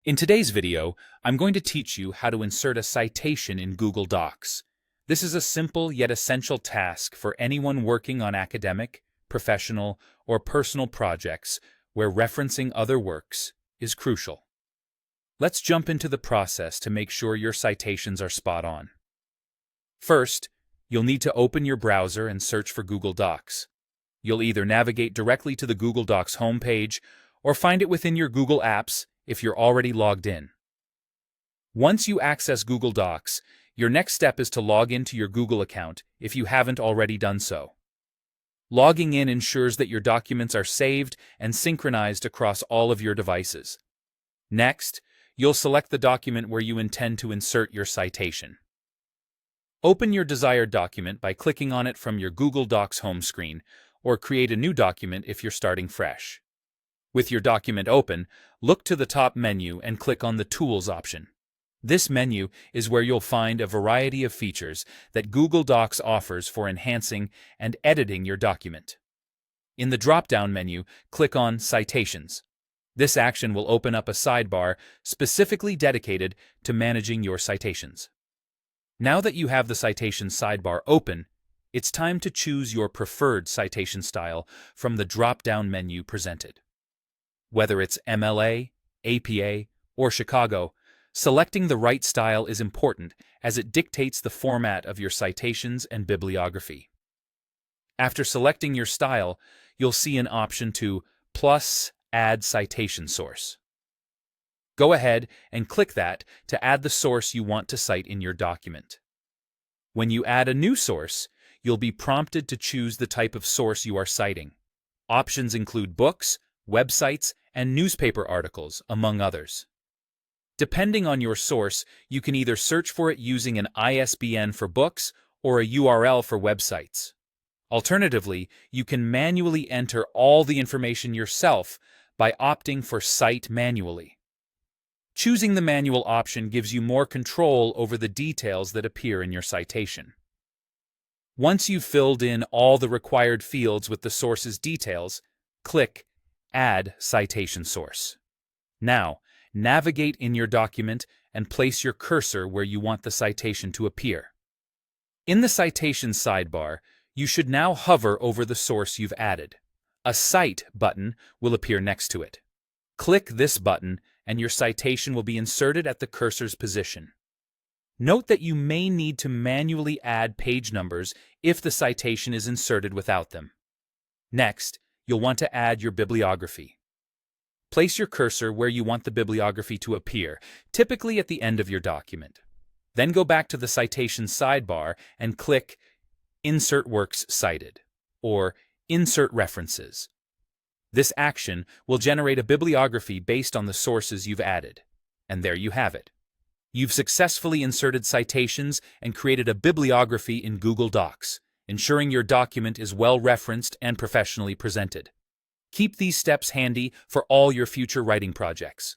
In today's video, I'm going to teach you how to insert a citation in Google Docs. This is a simple yet essential task for anyone working on academic, professional, or personal projects where referencing other works is crucial. Let's jump into the process to make sure your citations are spot on. First, you'll need to open your browser and search for Google Docs. You'll either navigate directly to the Google Docs homepage or find it within your Google Apps if you're already logged in. Once you access Google Docs, your next step is to log into your Google account if you haven't already done so. Logging in ensures that your documents are saved and synchronized across all of your devices. Next, you'll select the document where you intend to insert your citation. Open your desired document by clicking on it from your Google Docs home screen, or create a new document if you're starting fresh. With your document open, look to the top menu and click on the Tools option. This menu is where you'll find a variety of features that Google Docs offers for enhancing and editing your document. In the drop-down menu, click on Citations. This action will open up a sidebar specifically dedicated to managing your citations. Now that you have the Citations sidebar open, it's time to choose your preferred citation style from the drop-down menu presented. Whether it's MLA, APA, or Chicago, selecting the right style is important as it dictates the format of your citations and bibliography. After selecting your style, you'll see an option to +Add Citation Source. Go ahead and click that to add the source you want to cite in your document. When you add a new source, you'll be prompted to choose the type of source you are citing. Options include books, websites, and newspaper articles, among others. Depending on your source, you can either search for it using an ISBN for books or a URL for websites. Alternatively, you can manually enter all the information yourself by opting for Cite Manually. Choosing the manual option gives you more control over the details that appear in your citation. Once you've filled in all the required fields with the source's details, click Add Citation Source. Now, navigate in your document and place your cursor where you want the citation to appear. In the Citation sidebar, you should now hover over the source you've added. A Cite button will appear next to it. Click this button and your citation will be inserted at the cursor's position. Note that you may need to manually add page numbers if the citation is inserted without them. Next, you'll want to add your bibliography. Place your cursor where you want the bibliography to appear, typically at the end of your document. Then go back to the Citation sidebar and click Insert Works Cited, or Insert References. This action will generate a bibliography based on the sources you've added. And there you have it. You've successfully inserted citations and created a bibliography in Google Docs, ensuring your document is well-referenced and professionally presented. Keep these steps handy for all your future writing projects.